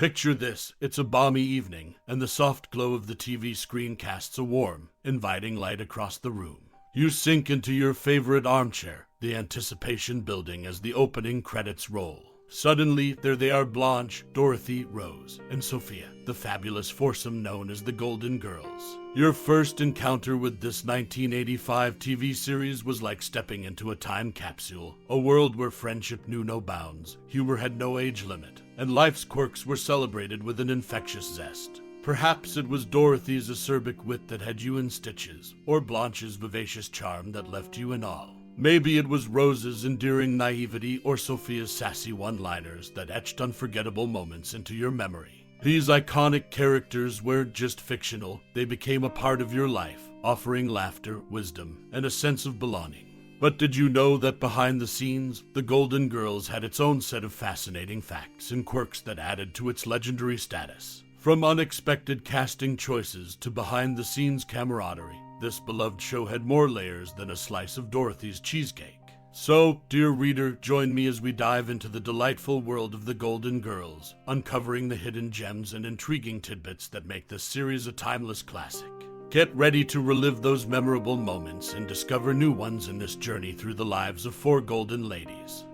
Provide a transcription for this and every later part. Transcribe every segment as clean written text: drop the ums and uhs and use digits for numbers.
Picture this, it's a balmy evening, and the soft glow of the TV screen casts a warm, inviting light across the room. You sink into your favorite armchair, the anticipation building as the opening credits roll. Suddenly, there they are, Blanche, Dorothy, Rose, and Sophia, the fabulous foursome known as the Golden Girls. Your first encounter with this 1985 TV series was like stepping into a time capsule, a world where friendship knew no bounds, humor had no age limit, and life's quirks were celebrated with an infectious zest. Perhaps it was Dorothy's acerbic wit that had you in stitches, or Blanche's vivacious charm that left you in awe. Maybe it was Rose's endearing naivety or Sophia's sassy one-liners that etched unforgettable moments into your memory. These iconic characters weren't just fictional, they became a part of your life, offering laughter, wisdom, and a sense of belonging. But did you know that behind the scenes, the Golden Girls had its own set of fascinating facts and quirks that added to its legendary status? From unexpected casting choices to behind-the-scenes camaraderie, this beloved show had more layers than a slice of Dorothy's cheesecake. So, dear reader, join me as we dive into the delightful world of the Golden Girls, uncovering the hidden gems and intriguing tidbits that make this series a timeless classic. Get ready to relive those memorable moments and discover new ones in this journey through the lives of four golden ladies.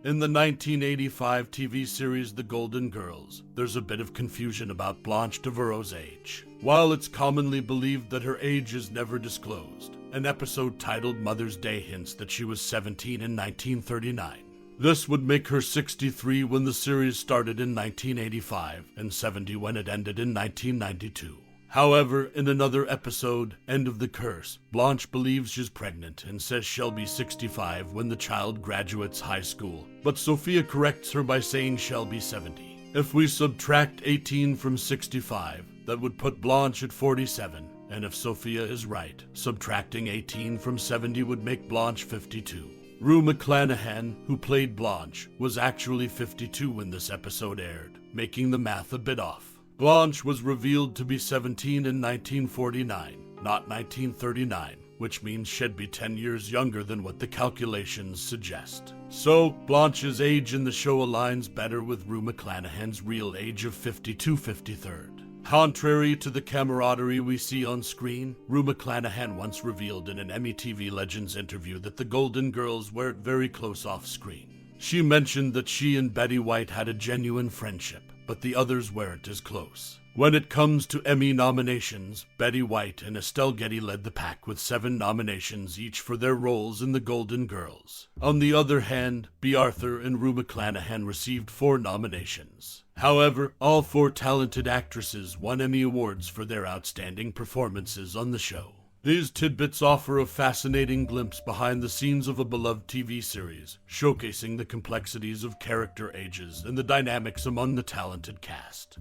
In the 1985 TV series The Golden Girls, there's a bit of confusion about Blanche Devereaux's age. While it's commonly believed that her age is never disclosed, an episode titled Mother's Day hints that she was 17 in 1939. This would make her 63 when the series started in 1985 and 70 when it ended in 1992. However, in another episode, End of the Curse, Blanche believes she's pregnant and says she'll be 65 when the child graduates high school, but Sophia corrects her by saying she'll be 70. If we subtract 18 from 65, that would put Blanche at 47, and if Sophia is right, subtracting 18 from 70 would make Blanche 52. Rue McClanahan, who played Blanche, was actually 52 when this episode aired, making the math a bit off. Blanche was revealed to be 17 in 1949, not 1939, which means she'd be 10 years younger than what the calculations suggest. So, Blanche's age in the show aligns better with Rue McClanahan's real age of 52 53rd. Contrary to the camaraderie we see on screen, Rue McClanahan once revealed in an Emmy TV Legends interview that the Golden Girls weren't very close off screen. She mentioned that she and Betty White had a genuine friendship, but the others weren't as close. When it comes to Emmy nominations, Betty White and Estelle Getty led the pack with 7 nominations each for their roles in The Golden Girls. On the other hand, B. Arthur and Rue McClanahan received 4 nominations. However, all 4 talented actresses won Emmy Awards for their outstanding performances on the show. These tidbits offer a fascinating glimpse behind the scenes of a beloved TV series, showcasing the complexities of character ages and the dynamics among the talented cast.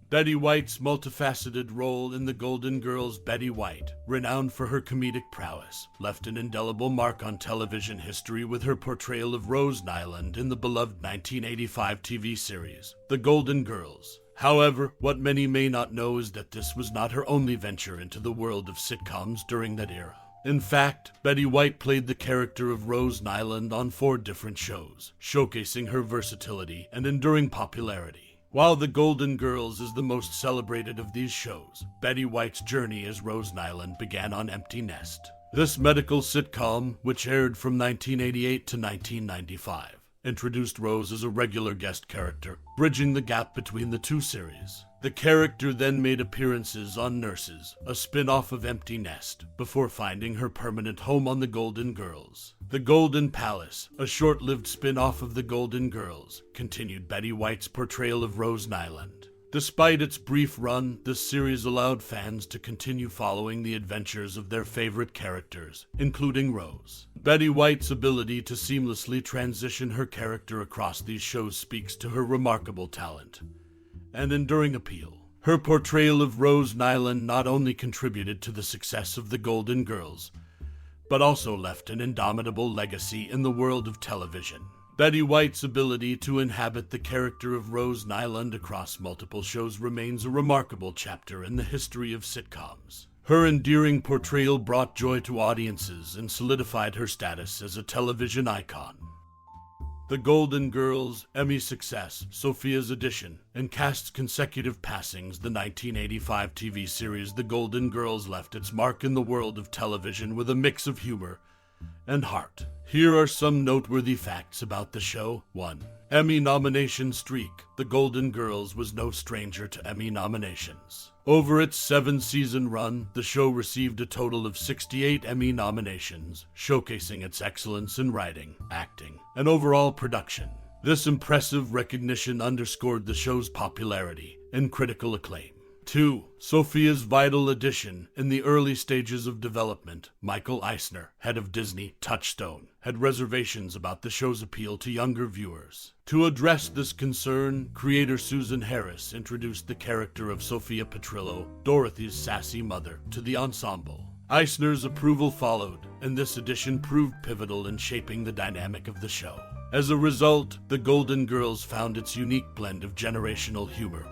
Betty White's multifaceted role in The Golden Girls. Betty White, renowned for her comedic prowess, left an indelible mark on television history with her portrayal of Rose Nylund in the beloved 1985 TV series, The Golden Girls. However, what many may not know is that this was not her only venture into the world of sitcoms during that era. In fact, Betty White played the character of Rose Nylund on 4 different shows, showcasing her versatility and enduring popularity. While The Golden Girls is the most celebrated of these shows, Betty White's journey as Rose Nylund began on Empty Nest. This medical sitcom, which aired from 1988 to 1995, introduced Rose as a regular guest character, bridging the gap between the 2 series. The character then made appearances on Nurses, a spin-off of Empty Nest, before finding her permanent home on The Golden Girls. The Golden Palace, a short-lived spin-off of The Golden Girls, continued Betty White's portrayal of Rose Nylund. Despite its brief run, this series allowed fans to continue following the adventures of their favorite characters, including Rose. Betty White's ability to seamlessly transition her character across these shows speaks to her remarkable talent and enduring appeal. Her portrayal of Rose Nylund not only contributed to the success of The Golden Girls, but also left an indomitable legacy in the world of television. Betty White's ability to inhabit the character of Rose Nylund across multiple shows remains a remarkable chapter in the history of sitcoms. Her endearing portrayal brought joy to audiences and solidified her status as a television icon. The Golden Girls, Emmy success, Sophia's edition, and cast's consecutive passings, the 1985 TV series The Golden Girls left its mark in the world of television with a mix of humor and heart. Here are some noteworthy facts about the show. 1. Emmy nomination streak. The Golden Girls was no stranger to Emmy nominations. Over its 7-season run, the show received a total of 68 Emmy nominations, showcasing its excellence in writing, acting, and overall production. This impressive recognition underscored the show's popularity and critical acclaim. 2. Sophia's vital addition. In the early stages of development, Michael Eisner, head of Disney Touchstone, had reservations about the show's appeal to younger viewers. To address this concern, creator Susan Harris introduced the character of Sophia Petrillo, Dorothy's sassy mother, to the ensemble. Eisner's approval followed, and this addition proved pivotal in shaping the dynamic of the show. As a result, The Golden Girls found its unique blend of generational humor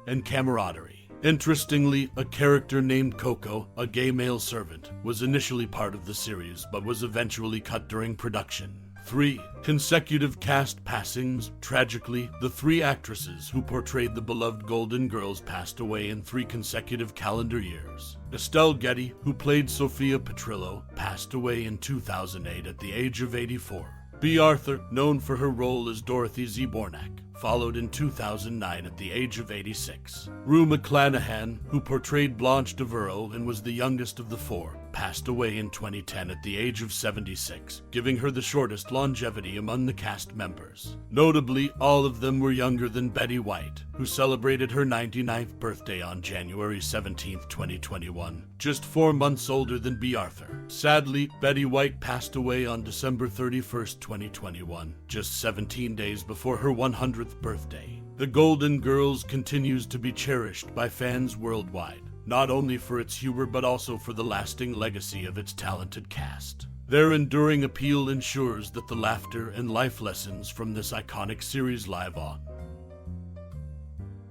and camaraderie. Interestingly, a character named Coco, a gay male servant, was initially part of the series but was eventually cut during production. 3. Consecutive cast passings. Tragically, the 3 actresses who portrayed the beloved Golden Girls passed away in 3 consecutive calendar years. Estelle Getty, who played Sophia Petrillo, passed away in 2008 at the age of 84. B. Arthur, known for her role as Dorothy Zbornak, followed in 2009 at the age of 86. Rue McClanahan, who portrayed Blanche Devereaux and was the youngest of the 4, passed away in 2010 at the age of 76, giving her the shortest longevity among the cast members. Notably, all of them were younger than Betty White, who celebrated her 99th birthday on January 17, 2021, just 4 months older than B. Arthur. Sadly, Betty White passed away on December 31, 2021, just 17 days before her 100th birthday. The Golden Girls continues to be cherished by fans worldwide, not only for its humor but also for the lasting legacy of its talented cast. Their enduring appeal ensures that the laughter and life lessons from this iconic series live on.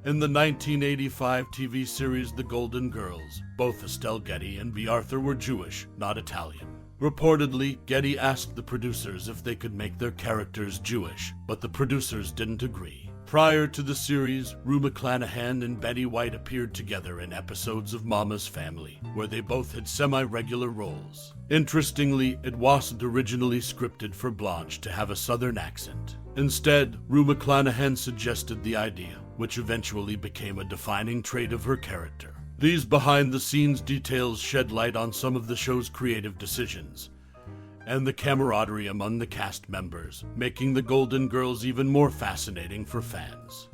In the 1985 TV series The Golden Girls, both Estelle Getty and B. Arthur were Jewish, not Italian. Reportedly, Getty asked the producers if they could make their characters Jewish, but the producers didn't agree. Prior to the series, Rue McClanahan and Betty White appeared together in episodes of Mama's Family, where they both had semi-regular roles. Interestingly, it wasn't originally scripted for Blanche to have a southern accent. Instead, Rue McClanahan suggested the idea, which eventually became a defining trait of her character. These behind-the-scenes details shed light on some of the show's creative decisions and the camaraderie among the cast members, making the Golden Girls even more fascinating for fans.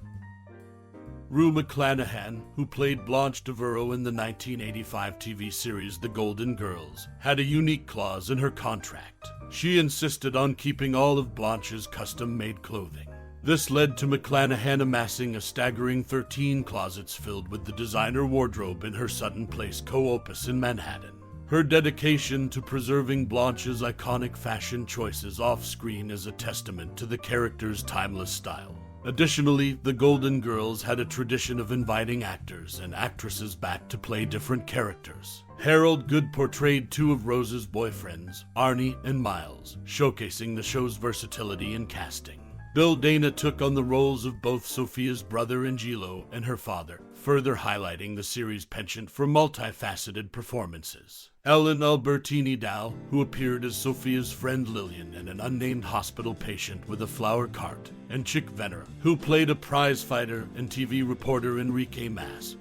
Rue McClanahan, who played Blanche Devereaux in the 1985 TV series The Golden Girls, had a unique clause in her contract. She insisted on keeping all of Blanche's custom-made clothing. This led to McClanahan amassing a staggering 13 closets filled with the designer wardrobe in her Sutton Place co-opus in Manhattan. Her dedication to preserving Blanche's iconic fashion choices off-screen is a testament to the character's timeless style. Additionally, the Golden Girls had a tradition of inviting actors and actresses back to play different characters. Harold Good portrayed 2 of Rose's boyfriends, Arnie and Miles, showcasing the show's versatility in casting. Bill Dana took on the roles of both Sophia's brother Angelo and her father, further highlighting the series' penchant for multifaceted performances. Ellen Albertini Dow, who appeared as Sophia's friend Lillian and an unnamed hospital patient with a flower cart, and Chick Vennera, who played a prizefighter and TV reporter Enrique,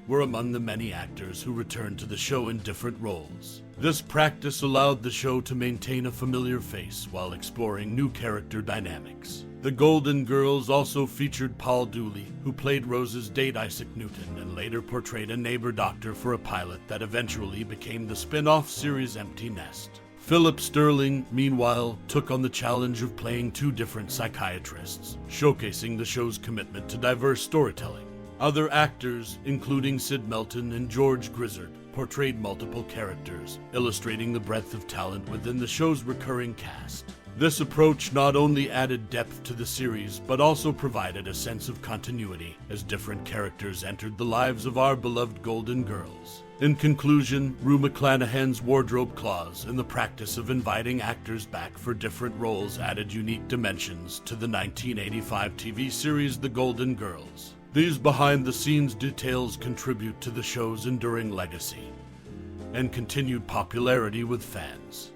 were among the many actors who returned to the show in different roles. This practice allowed the show to maintain a familiar face while exploring new character dynamics. The Golden Girls also featured Paul Dooley, who played Rose's date Isaac Newton and later portrayed a neighbor doctor for a pilot that eventually became the spin-off series Empty Nest. Philip Sterling, meanwhile, took on the challenge of playing 2 different psychiatrists, showcasing the show's commitment to diverse storytelling. Other actors, including Sid Melton and George Grizzard, portrayed multiple characters, illustrating the breadth of talent within the show's recurring cast. This approach not only added depth to the series, but also provided a sense of continuity as different characters entered the lives of our beloved Golden Girls. In conclusion, McClanahan's wardrobe clause and the practice of inviting actors back for different roles added unique dimensions to the 1985 TV series The Golden Girls. These behind-the-scenes details contribute to the show's enduring legacy and continued popularity with fans.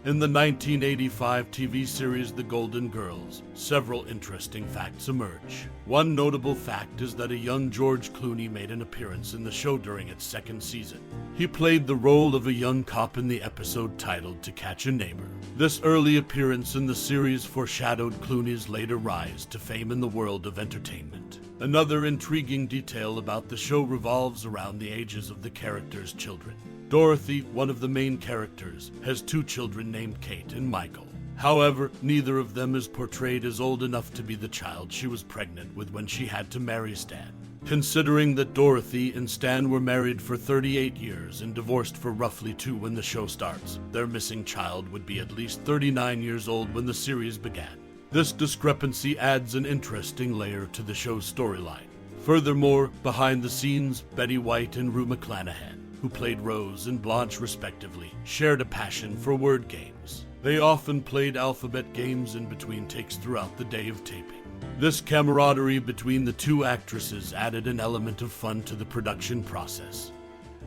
In the 1985 TV series The Golden Girls, several interesting facts emerge. One notable fact is that a young George Clooney made an appearance in the show during its second season. He played the role of a young cop in the episode titled To Catch a Neighbor. This early appearance in the series foreshadowed Clooney's later rise to fame in the world of entertainment. Another intriguing detail about the show revolves around the ages of the characters' children. Dorothy, one of the main characters, has two children named Kate and Michael. However, neither of them is portrayed as old enough to be the child she was pregnant with when she had to marry Stan. Considering that Dorothy and Stan were married for 38 years and divorced for roughly 2 when the show starts, their missing child would be at least 39 years old when the series began. This discrepancy adds an interesting layer to the show's storyline. Furthermore, behind the scenes, Betty White and Rue McClanahan, who played Rose and Blanche respectively, shared a passion for word games. They often played alphabet games in between takes throughout the day of taping. This camaraderie between the two actresses added an element of fun to the production process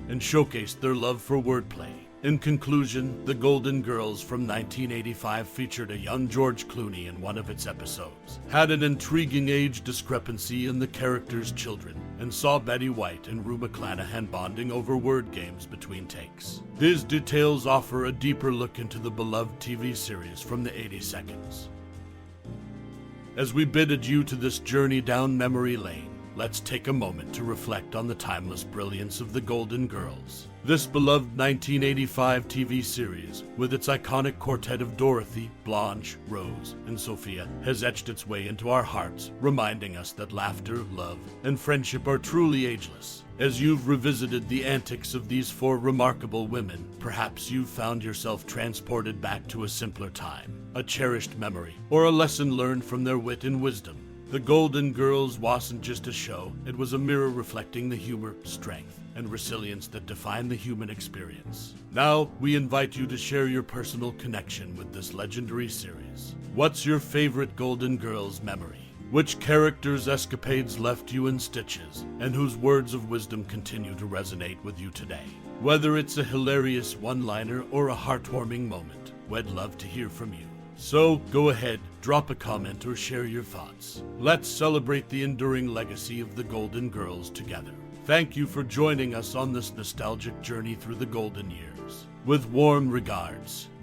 and showcased their love for wordplay. In conclusion, The Golden Girls from 1985 featured a young George Clooney in one of its episodes, had an intriguing age discrepancy in the characters' children, and saw Betty White and Rue McClanahan bonding over word games between takes. These details offer a deeper look into the beloved TV series from the 82nds. As we bid adieu to this journey down memory lane, let's take a moment to reflect on the timeless brilliance of The Golden Girls. This beloved 1985 TV series, with its iconic quartet of Dorothy, Blanche, Rose, and Sophia, has etched its way into our hearts, reminding us that laughter, love, and friendship are truly ageless. As you've revisited the antics of these 4 remarkable women, perhaps you've found yourself transported back to a simpler time, a cherished memory, or a lesson learned from their wit and wisdom. The Golden Girls wasn't just a show, it was a mirror reflecting the humor, strength, and resilience that define the human experience. Now, we invite you to share your personal connection with this legendary series. What's your favorite Golden Girls memory? Which characters' escapades left you in stitches, and whose words of wisdom continue to resonate with you today? Whether it's a hilarious one-liner or a heartwarming moment, we'd love to hear from you. So, go ahead, drop a comment or share your thoughts. Let's celebrate the enduring legacy of the Golden Girls together. Thank you for joining us on this nostalgic journey through the golden years. With warm regards,